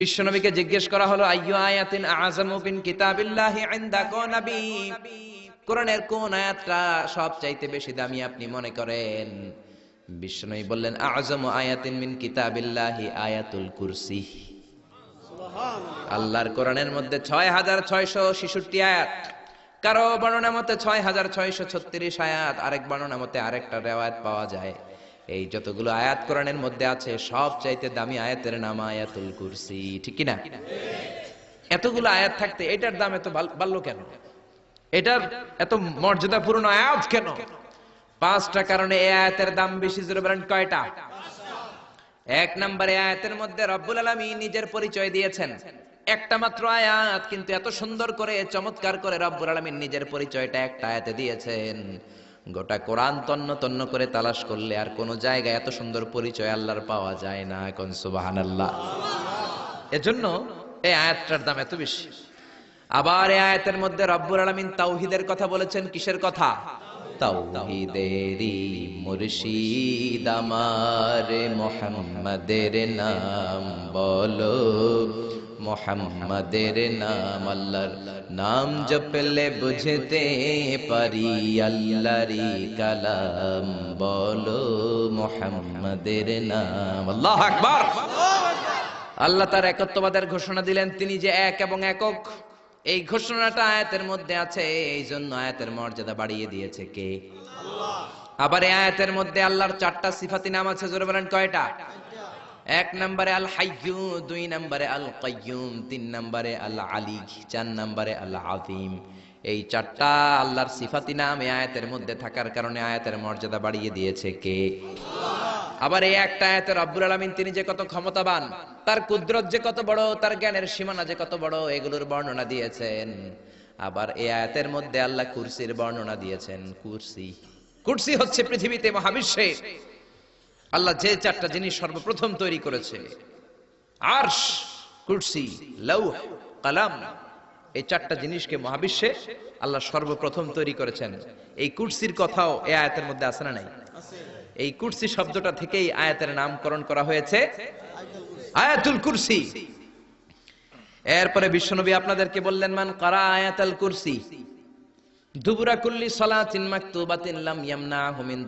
বিশ্বনবীকে জিজ্ঞেস করা হলো আইয়ু আয়াতিন আযামু মিন কিতাবিল্লাহি ইনদাকা নবী, কোরআনের কোন আয়াতটা সবচাইতে বেশি দামি আপনি মনে করেন? বিশ্বনবী বললেন আযমু আয়াতিন মিন কিতাবিল্লাহি আয়াতুল কুরসি। সুবহানাল্লাহ। আল্লাহর কোরআনের মধ্যে ৬৬৬৬ আয়াত, কারো বর্ণনা মতে ৬৬৩৬ আয়াত, আরেক বর্ণনা মতে আরেকটা রিওয়ায়াত পাওয়া যায় এই যতগুলো আয়াত কোরআনের মধ্যে আছে সবচাইতে দামি আয়াতের নাম আয়াতুল কুরসি, ঠিক কি না? এতগুলো আয়াত থাকতে এটার দাম এত বাড়লো কেন? এটার এত মর্যাদাপূর্ণ আয়াত কেন? ৫টা কারণে এই আয়াতের দাম বেশি। জোরে বলেন কয়টা? ১ নম্বরে আয়াতের মধ্যে রব্বুল আলামিন নিজের পরিচয় দিয়েছেন। একটা মাত্র আয়াত, কিন্তু এত সুন্দর করে চমৎকার করে রব্বুল আলামিন নিজের পরিচয়টা একটা আয়াতে দিয়েছেন। গোটা কোরআন তন্ন তন্ন করে তালাশ করলে আর কোন জায়গায় এত সুন্দর পরিচয় আল্লাহর পাওয়া যায় না। কোন সুবহানাল্লাহ। এজন্য এই আয়াতটার দাম এত বেশি। আবার এই আয়াতের মধ্যে রব্বুল আলামিন তাওহীদের কথা বলেছেন। কিসের কথা? তাওহীদেরই মুর্শিদ আমার মুহাম্মাদের নাম বলো, মুহাম্মাদের নাম। আল্লাহর নাম জপলে বুঝতে পারি আল্লাহরই কালাম বলো, মুহাম্মাদের নাম। আল্লাহু আকবার। আল্লাহ তার একত্ববাদের ঘোষণা দিলেন, তিনি যে এক এবং একক। এই ঘোষণাটা আয়াতের মধ্যে আছে, এই জন্য আয়াতের মর্যাদা বাড়িয়ে দিয়েছে কে? আল্লাহ। আবার এই আয়াতের মধ্যে আল্লাহর 4টা সিফাতি নাম আছে। জোরে বলেন কয়টা? ১ নম্বরে আল হাইয়্যু, ২ নম্বরে আল কাইয়্যুম, ৩ নম্বরে আল আলী, ৪ নম্বরে আল আযীম। এই 4টা আল্লাহর সিফাতি নাম এই আয়াতের মধ্যে থাকার কারণে আয়াতের মর্যাদা বাড়িয়ে দিয়েছে কে? আল্লাহ। আবার এই একটা আয়াতে রব্বুল আলামিন তিনি যে কত ক্ষমতাবান, তার কুদরত যে কত বড়, তার জ্ঞানের সীমানা যে কত বড়, এগুলোর বর্ণনা দিয়েছেন। আবার এই আয়াতের মধ্যে আল্লাহ কুরসির বর্ণনা দিয়েছেন। কুরসি হচ্ছে পৃথিবীতে, মহাবিশ্বে আল্লাহ যে 4টা জিনিস সর্বপ্রথম তৈরি করেছে, আরশ, কুরসি, লৌহ, কলম, এই 4টা জিনিসকে মহাবিশ্বে আল্লাহ সর্বপ্রথম তৈরি করেছেন। এই কুরসির কথাও এই আয়াতের মধ্যে আছে না নাই? এই কুরসি শব্দটা থেকেই আয়াতের নামকরণ করা হয়েছে আয়াতুল কুরসি। এরপরে বিশ্বনবী আপনাদেরকে বললেন মান কারা আয়াতুল কুরসি দুবুরা কুল্লি সালাতিন মাকতুবাতিন লাম ইয়ামনাহু মিন